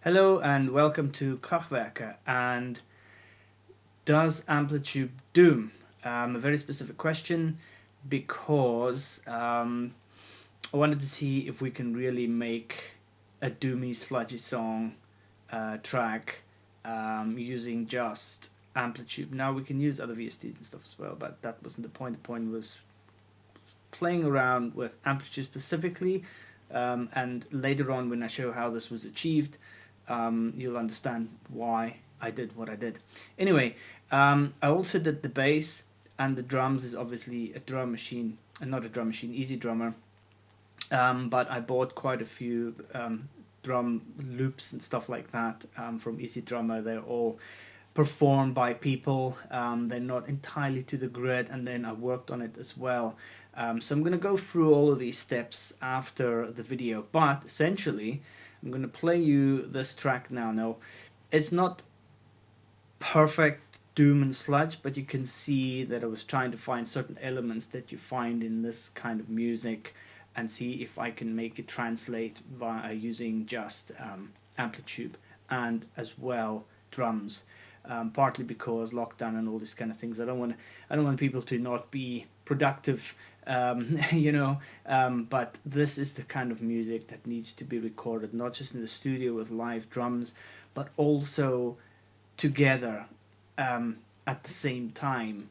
Hello and welcome to Krachtwerker. And does Amplitube doom? A very specific question because I wanted to see if we can really make a doomy, sludgy song track using just Amplitube. Now we can use other VSTs and stuff as well, but that wasn't the point. The point was playing around with Amplitube specifically, and later on when I show how this was achieved, you'll understand why I did what I did. Anyway, I also did the bass, and the drums is obviously a drum machine, not a drum machine, Easy Drummer. But I bought quite a few drum loops and stuff like that from Easy Drummer. They're all performed by people. They're not entirely to the grid, and then I worked on it as well. So I'm going to go through all of these steps after the video, but essentially I'm going to play you this track now. Now, it's not perfect doom and sludge, but you can see that I was trying to find certain elements that you find in this kind of music and see if I can make it translate via using just Amplitube and as well drums. Partly because lockdown and all these kind of things. I don't want people to not be productive, but this is the kind of music that needs to be recorded, not just in the studio with live drums, but also together at the same time,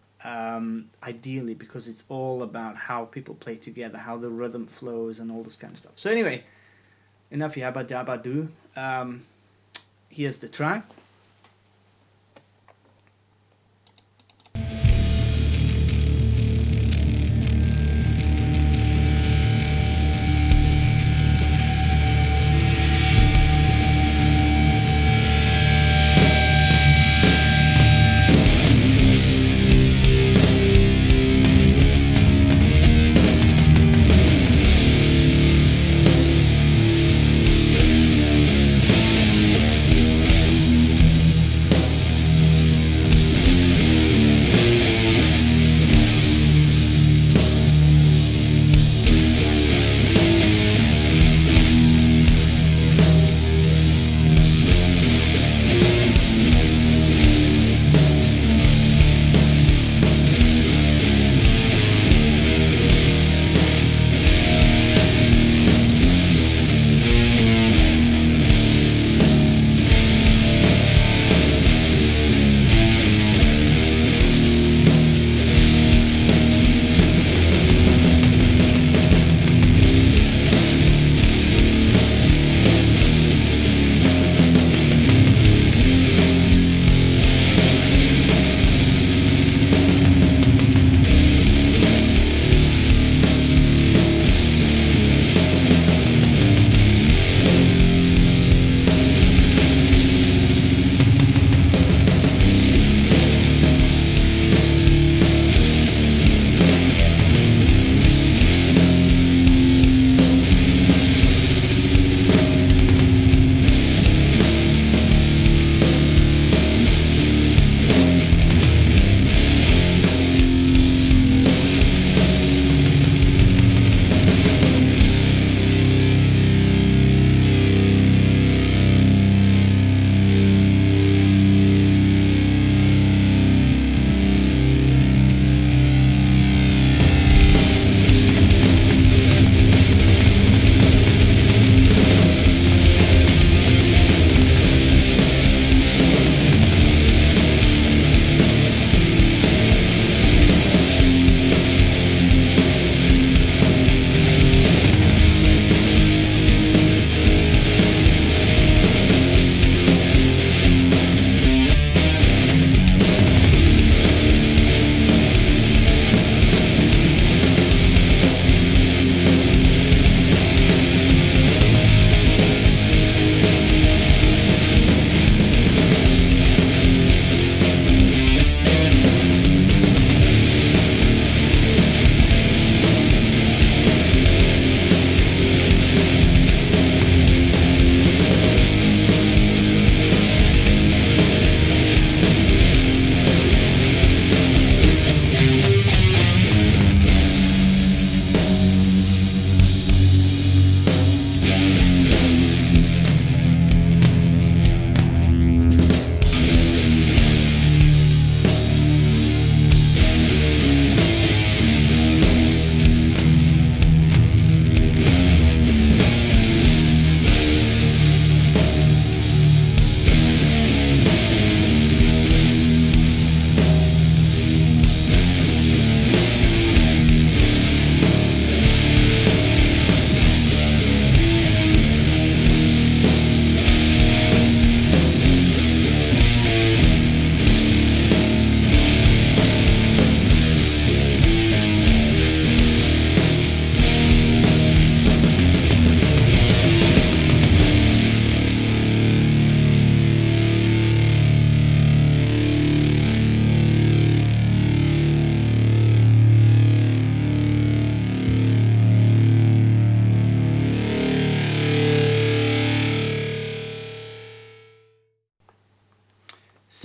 ideally, because it's all about how people play together, how the rhythm flows and all this kind of stuff. So anyway, enough yabba dabba do. Here's the track.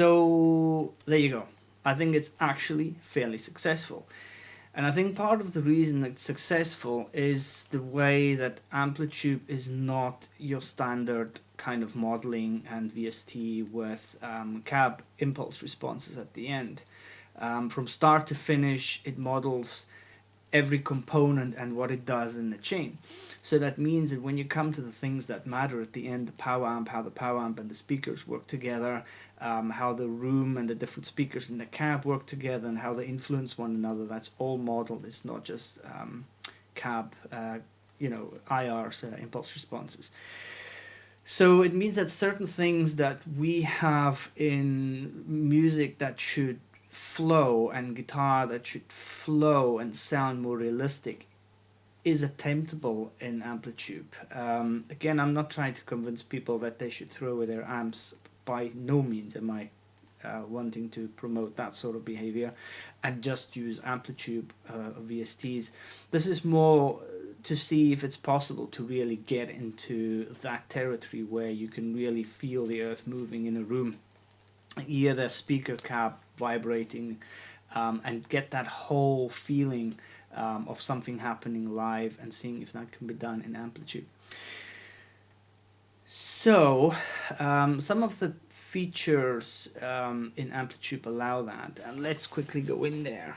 So there you go. I think it's actually fairly successful. And I think part of the reason it's successful is the way that Amplitube is not your standard kind of modeling and VST with cab impulse responses at the end. From start to finish, it models every component and what it does in the chain. So that means that when you come to the things that matter at the end, the power amp, how the power amp and the speakers work together, how the room and the different speakers in the cab work together, and how they influence one another, that's all modeled. It's not just cab, IRs, impulse responses. So it means that certain things that we have in music that should flow, and guitar that should flow and sound more realistic, is attemptable in Amplitube. Again, I'm not trying to convince people that they should throw away their amps. By no means am I wanting to promote that sort of behavior and just use Amplitube VSTs. This is more to see if it's possible to really get into that territory where you can really feel the earth moving in a room, hear the speaker cab vibrating, and get that whole feeling of something happening live, and seeing if that can be done in Amplitube. So some of the features in Amplitube allow that, and let's quickly go in there.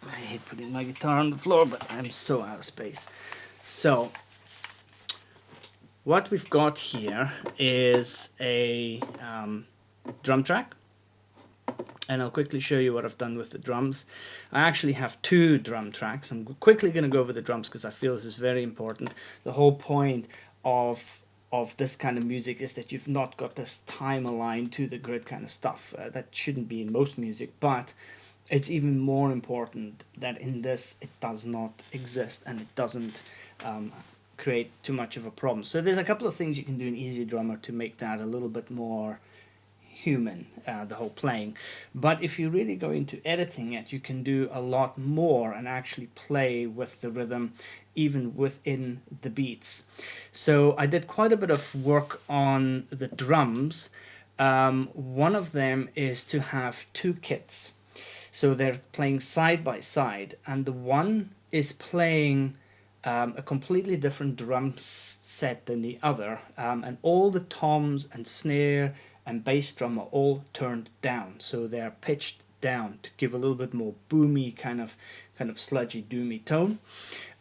I hate putting my guitar on the floor, but I'm so out of space. So what we've got here is a drum track, and I'll quickly show you what I've done with the drums. I actually have two drum tracks. I'm quickly going to go over the drums because I feel this is very important. The whole point of this kind of music is that you've not got this time aligned to the grid kind of stuff. That shouldn't be in most music, but it's even more important that in this it does not exist, and it doesn't create too much of a problem. So there's a couple of things you can do in Easy Drummer to make that a little bit more human, the whole playing. But if you really go into editing it, you can do a lot more and actually play with the rhythm even within the beats. So I did quite a bit of work on the drums. One of them is to have two kits, so they're playing side by side, and the one is playing a completely different drum set than the other, and all the toms and snare and bass drum are all turned down, so they're pitched down to give a little bit more boomy, kind of sludgy, doomy tone.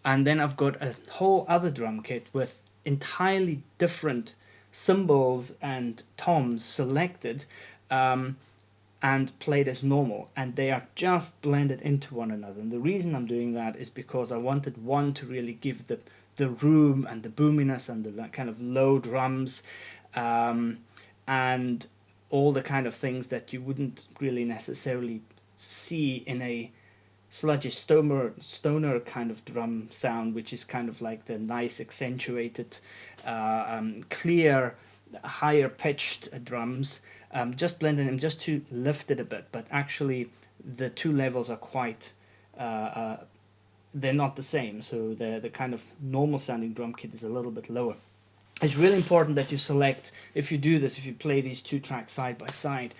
And then I've got a whole other drum kit with entirely different cymbals and toms selected and played as normal, and they are just blended into one another. And the reason I'm doing that is because I wanted one to really give the room and the boominess and the kind of low drums, and all the kind of things that you wouldn't really necessarily see in a sludgy stoner kind of drum sound, which is kind of like the nice accentuated, clear, higher pitched drums. Just blending them just to lift it a bit, but actually the two levels are quite, they're not the same. So the kind of normal sounding drum kit is a little bit lower. It's really important that you select, if you do this, if you play these two tracks side by side,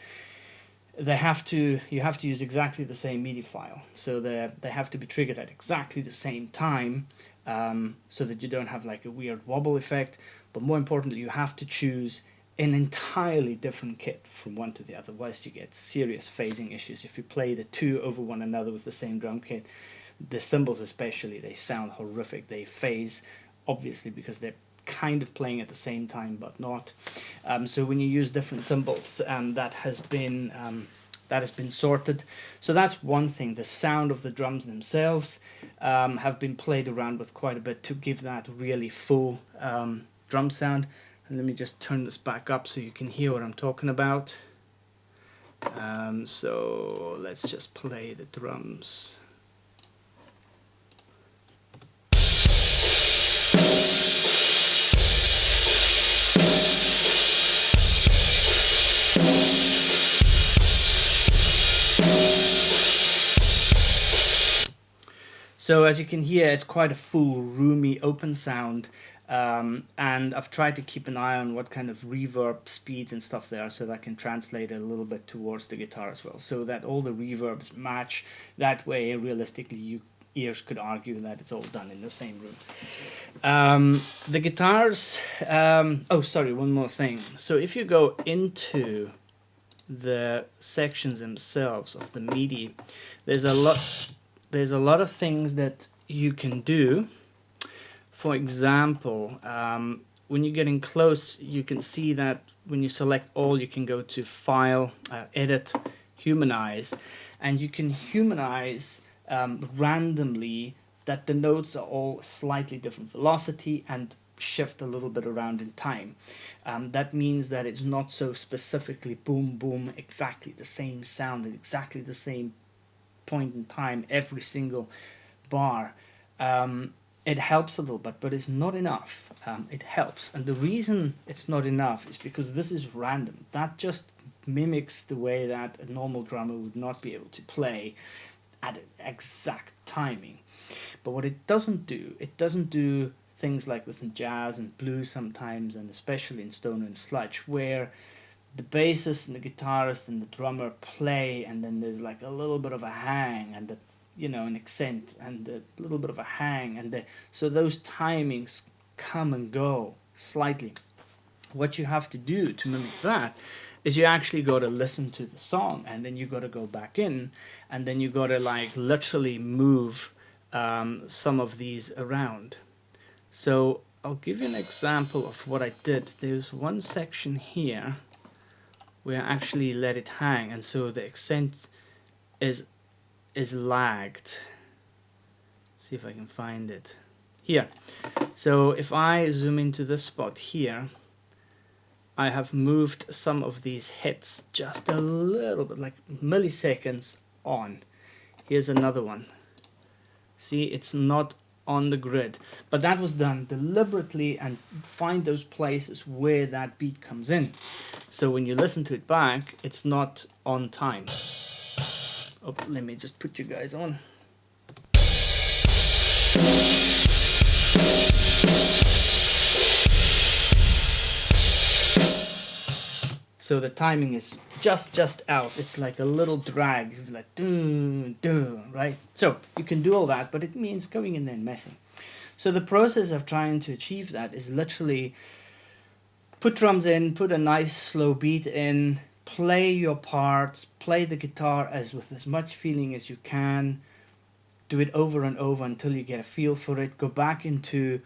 you have to use exactly the same MIDI file. So they have to be triggered at exactly the same time, so that you don't have like a weird wobble effect. But more importantly, you have to choose an entirely different kit from one to the other, otherwise you get serious phasing issues. If you play the two over one another with the same drum kit, the cymbals especially, they sound horrific. They phase, obviously, because they're kind of playing at the same time but not. So when you use different cymbals, that has been sorted. So that's one thing. The sound of the drums themselves have been played around with quite a bit to give that really full drum sound. And let me just turn this back up so you can hear what I'm talking about. So let's just play the drums. So as you can hear, it's quite a full, roomy, open sound. And I've tried to keep an eye on what kind of reverb speeds and stuff there are, so that I can translate it a little bit towards the guitar as well, so that all the reverbs match. That way, realistically, you ears could argue that it's all done in the same room. The guitars, oh sorry, one more thing. So if you go into the sections themselves of the MIDI, there's a lot of things that you can do. For example, when you're getting close, you can see that when you select all, you can go to File, Edit, Humanize, and you can humanize randomly that the notes are all slightly different velocity and shift a little bit around in time. That means that it's not so specifically boom boom, exactly the same sound at exactly the same point in time every single bar. It helps a little bit, but it's not enough. It helps, and the reason it's not enough is because this is random. That just mimics the way that a normal drummer would not be able to play at exact timing. But what it doesn't do things like within jazz and blues sometimes, and especially in stoner and sludge, where the bassist and the guitarist and the drummer play, and then there's like a little bit of a hang and the, you know, an accent and a little bit of a hang, and so those timings come and go slightly. What you have to do to mimic that is you actually got to listen to the song, and then you got to go back in, and then you got to like literally move some of these around. So I'll give you an example of what I did. There's one section here where I actually let it hang, and so the accent is lagged. See if I can find it here. So if I zoom into this spot here, I have moved some of these hits just a little bit, like milliseconds on. Here's another one. See, it's not on the grid, but that was done deliberately, and find those places where that beat comes in. So when you listen to it back, it's not on time. Oh, let me just put you guys on. So the timing is just out. It's like a little drag, like doo doo, right? So you can do all that, but it means going in there and messing. So the process of trying to achieve that is literally put drums in, put a nice slow beat in, play your parts, play the guitar with as much feeling as you can, do it over and over until you get a feel for it, go back into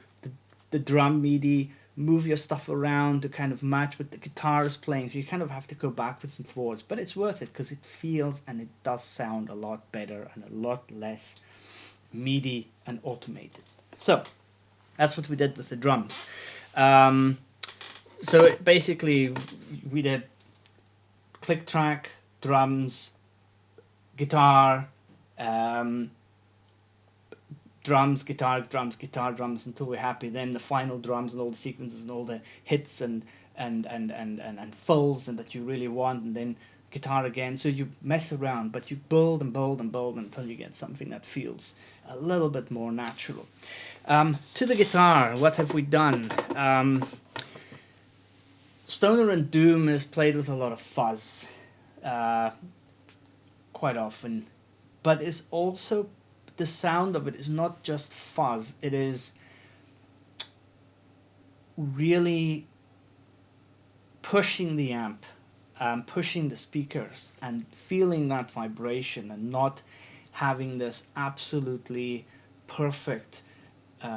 the drum MIDI, move your stuff around to kind of match what the guitar is playing. So you kind of have to go backwards and forwards, but it's worth it because it feels and it does sound a lot better and a lot less MIDI and automated. So that's what we did with the drums. So basically we did click track, drums, guitar, drums, guitar, drums, guitar, drums until we're happy. Then the final drums and all the sequences and all the hits and fills and that you really want, and then guitar again. So you mess around, but you build and build and build until you get something that feels a little bit more natural. To the guitar, what have we done? Stoner and doom is played with a lot of fuzz, quite often, but it's also, the sound of it is not just fuzz, it is really pushing the amp, pushing the speakers and feeling that vibration, and not having this absolutely perfect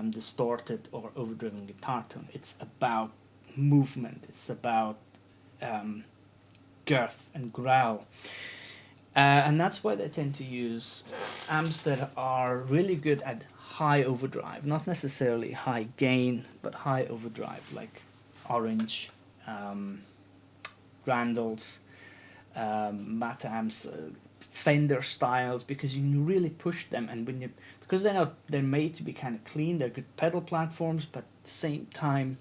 distorted or overdriven guitar tone. It's about movement, it's about girth and growl. And that's why they tend to use amps that are really good at high overdrive, not necessarily high gain, but high overdrive, like Orange, Randall's, Matt amps, Fender styles, because you really push them, and because they're made to be kind of clean, they're good pedal platforms, but at the same time,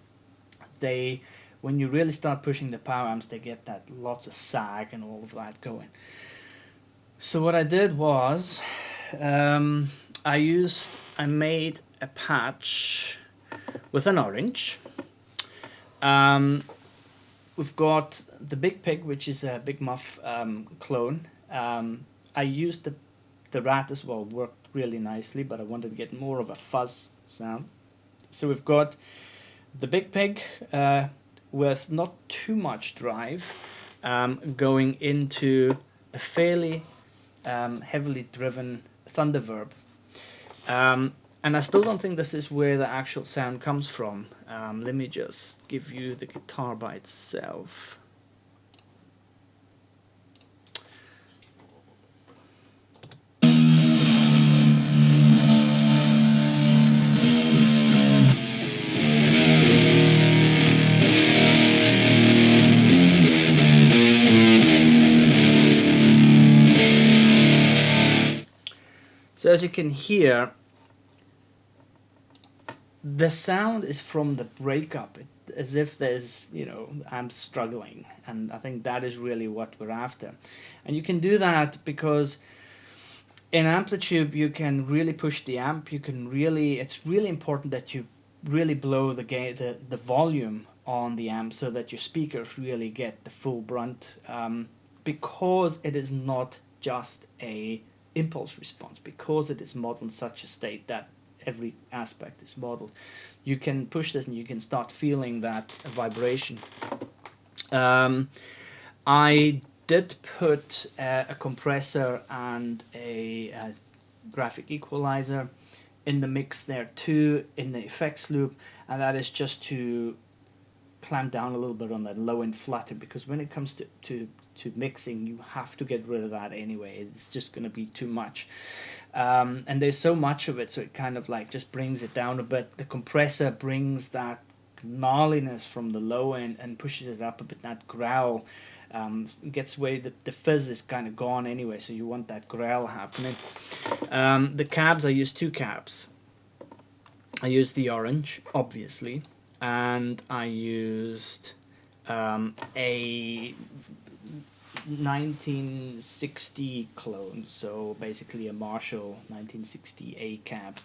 when you really start pushing the power amps, they get that lots of sag and all of that going. So what I did was, I made a patch with an orange. We've got the Big Pig, which is a Big Muff clone. I used the rat as well, worked really nicely, but I wanted to get more of a fuzz sound. So we've got the Big Pig with not too much drive, going into a fairly heavily driven Thunderverb. And I still don't think this is where the actual sound comes from. Let me just give you the guitar by itself. So as you can hear, the sound is from the breakup, as if there's, you know, amp struggling, and I think that is really what we're after. And you can do that because in Amplitube you can really push the amp. You can really, it's really important that you really blow the volume on the amp so that your speakers really get the full brunt, because it is not just a impulse response, because it is modeled in such a state that every aspect is modeled. You can push this and you can start feeling that vibration. I did put a compressor and a graphic equalizer in the mix there too, in the effects loop, and that is just to clamp down a little bit on that low end flutter, because when it comes to mixing, you have to get rid of that anyway. It's just going to be too much, and there's so much of it, so it kind of like just brings it down a bit. The compressor brings that gnarliness from the low end and pushes it up a bit. That growl gets away. The fizz is kind of gone anyway, so you want that growl happening. The cabs, I used two cabs. I used the orange, obviously, and I used a 1960 clone, so basically a Marshall 1960 A cab,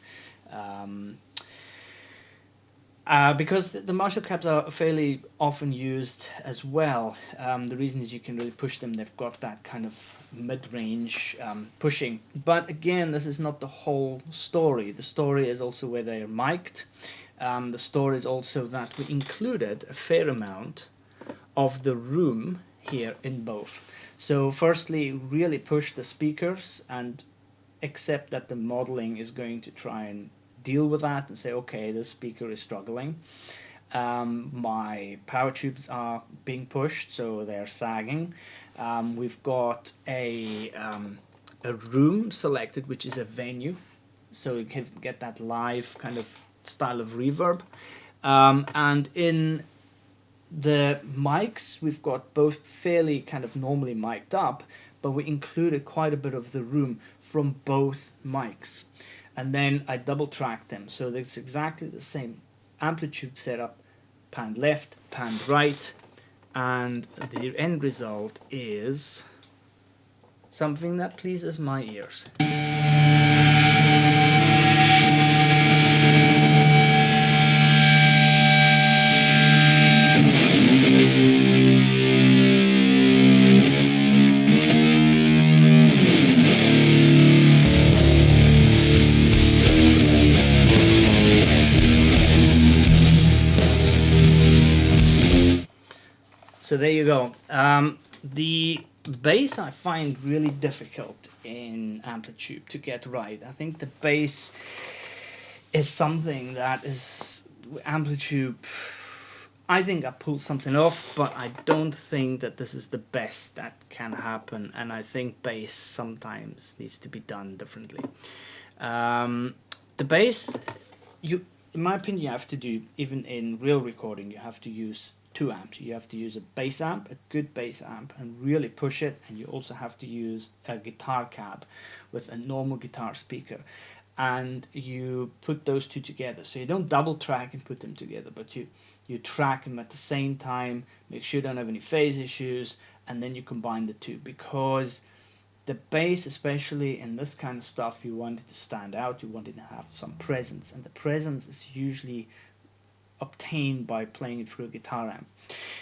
because the Marshall cabs are fairly often used as well. The reason is you can really push them. They've got that kind of mid-range pushing, but again, this is not the whole story. The story is also where they are mic'd. The story is also that we included a fair amount of the room here in both. So firstly, really push the speakers and accept that the modeling is going to try and deal with that and say, okay, this speaker is struggling. My power tubes are being pushed, so they're sagging. We've got a room selected, which is a venue, so you can get that live kind of style of reverb. And in the mics, we've got both fairly kind of normally mic'd up, but we included quite a bit of the room from both mics. And then I double tracked them, so it's exactly the same Amplitube setup, panned left, panned right, and the end result is something that pleases my ears. So there you go. The bass I find really difficult in Amplitube to get right. I think the bass is something that is Amplitube. I think I pulled something off, but I don't think that this is the best that can happen, and I think bass sometimes needs to be done differently. The bass, in my opinion, you have to do, even in real recording, you have to use two amps. You have to use a bass amp, a good bass amp, and really push it, and you also have to use a guitar cab with a normal guitar speaker, and you put those two together. So you don't double track and put them together, but you track them at the same time, make sure you don't have any phase issues, and then you combine the two, because the bass, especially in this kind of stuff, you want it to stand out, you want it to have some presence, and the presence is usually obtained by playing it through a guitar amp.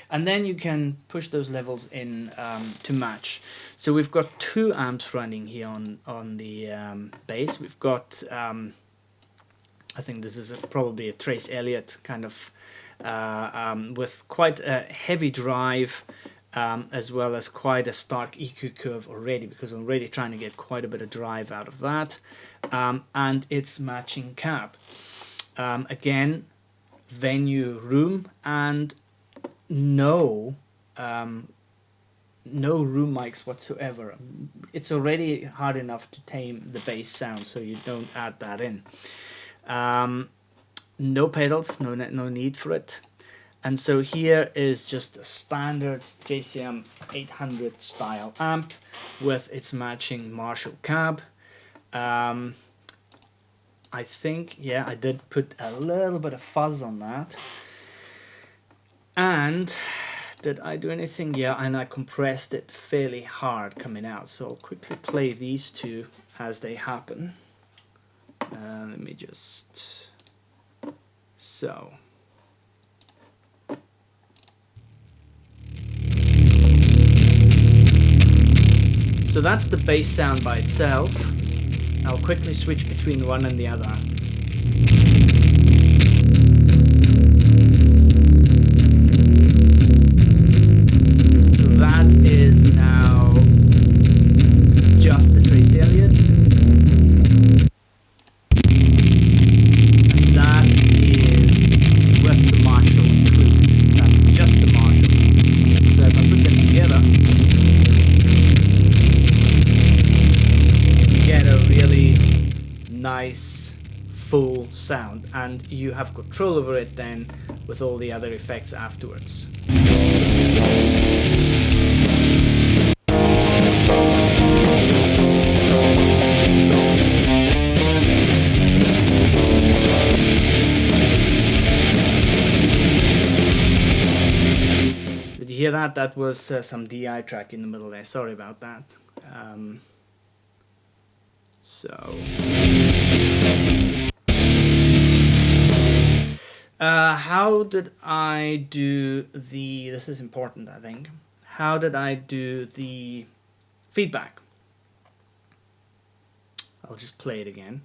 And then you can push those levels in to match. So we've got two amps running here on the bass. We've got, I think this is probably a Trace Elliott kind of, with quite a heavy drive, as well as quite a stark EQ curve already, because I'm already trying to get quite a bit of drive out of that. And it's matching cab. Again, venue room, and no room mics whatsoever. It's already hard enough to tame the bass sound, so you don't add that in. No pedals, no need for it. And so here is just a standard JCM 800 style amp with its matching Marshall cab. I think, yeah, I did put a little bit of fuzz on that. And did I do anything? Yeah, and I compressed it fairly hard coming out. So I'll quickly play these two as they happen. Let me just... So that's the bass sound by itself. I'll quickly switch between one and the other. So that is now just the Trace Elliott. And that is with the Marshall included. Just the Marshall. So if I put them together, get a really nice full sound, and you have control over it then with all the other effects afterwards. Did you hear that? That was some DI track in the middle there. Sorry about that. How did I do the, this is important I think, how did I do the feedback? I'll just play it again.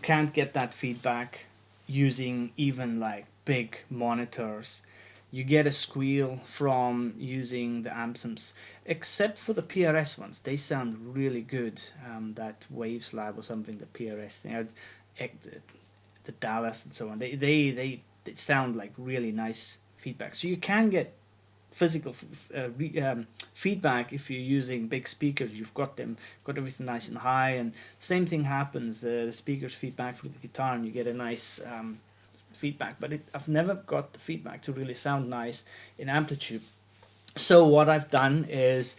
Can't get that feedback using even like big monitors. You get a squeal from using the amps, except for the PRS ones. They sound really good. That Waves Lab or something, the PRS thing, the Dallas and so on. They sound like really nice feedback. So you can get physical feedback if you're using big speakers. You've got everything nice and high, and same thing happens, the speakers feedback through the guitar, and you get a nice feedback. But I've never got the feedback to really sound nice in Amplitube. So what I've done is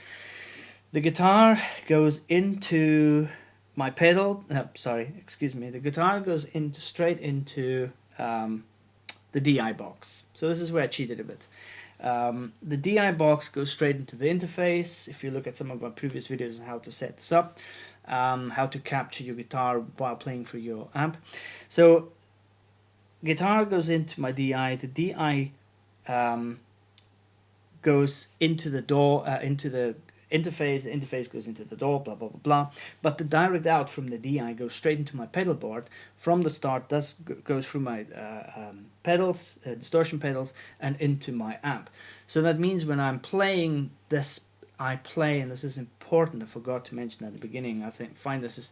the guitar goes into my pedal, the guitar goes straight into the DI box. So this is where I cheated a bit. The DI box goes straight into the interface. If you look at some of my previous videos on how to set this up, how to capture your guitar while playing for your amp. So guitar goes into my DI. The DI goes into the door, into the interface. The interface goes into the door, blah blah blah blah. But the direct out from the DI goes straight into my pedal board from the start. Goes through my pedals, distortion pedals, and into my amp. So that means when I'm playing this, I play, and this is important, I forgot to mention at the beginning, find this is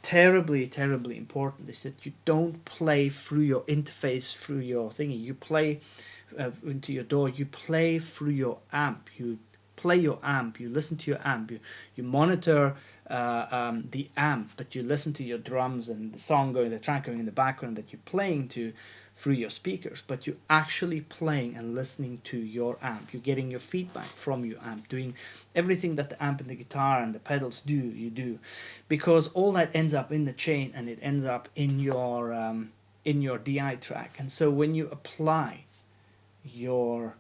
terribly, terribly important is that you don't play through your interface, through your thingy. You play into your DAW, you play through your amp. You play your amp, you listen to your amp, you monitor the amp, but you listen to your drums and the song going, the track going in the background that you're playing to through your speakers, but you're actually playing and listening to your amp. You're getting your feedback from your amp, doing everything that the amp and the guitar and the pedals do, you do, because all that ends up in the chain and it ends up in your DI track. And so when you apply your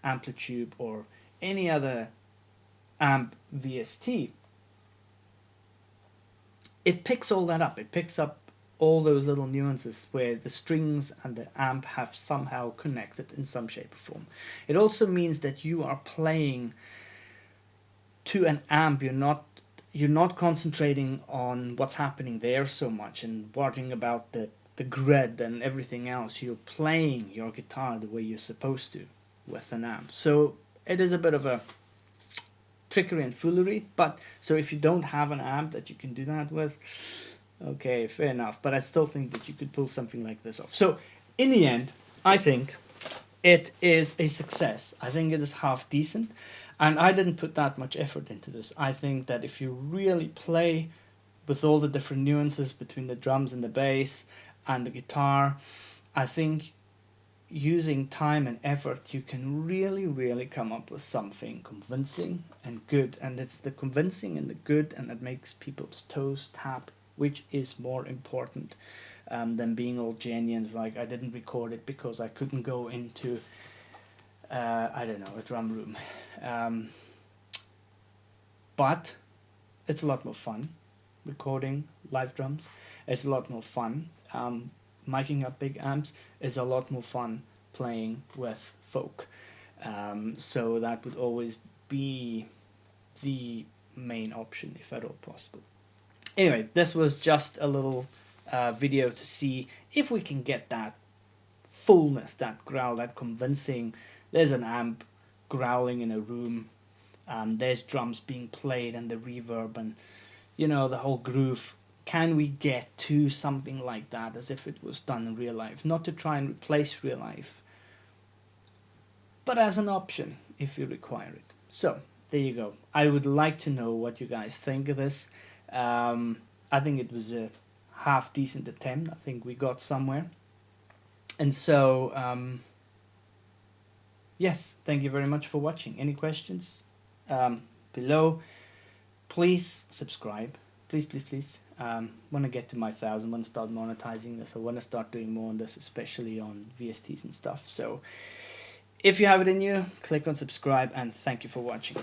Amplitube or any other amp VST, it picks all that up. It picks up all those little nuances where the strings and the amp have somehow connected in some shape or form. It also means that you are playing to an amp. You're not concentrating on what's happening there so much and worrying about the grid and everything else. You're playing your guitar the way you're supposed to with an amp. So it is a bit of a trickery and foolery, but so if you don't have an amp that you can do that with, okay, fair enough, but I still think that you could pull something like this off. So in the end, I think it is a success. I think it is half decent, and I didn't put that much effort into this. I think that if you really play with all the different nuances between the drums and the bass and the guitar, I think using time and effort, you can really, really come up with something convincing and good. And it's the convincing and the good, and that makes people's toes tap, which is more important than being all genuine, like I didn't record it because I couldn't go into, I don't know, a drum room. But it's a lot more fun recording live drums. It's a lot more fun. Miking up big amps is a lot more fun playing with folk. So that would always be the main option, if at all possible. Anyway, this was just a little video to see if we can get that fullness, that growl, that convincing. There's an amp growling in a room. There's drums being played and the reverb and, you know, the whole groove. Can we get to something like that as if it was done in real life? Not to try and replace real life, but as an option if you require it. So there you go. I would like to know what you guys think of this. I think it was a half decent attempt. I think we got somewhere. And so, yes, thank you very much for watching. Any questions below? Please subscribe. Please, please, please. Want to get to my 1,000, want to start monetizing this. I want to start doing more on this, especially on VSTs and stuff. So if you have it in you, click on subscribe, and thank you for watching.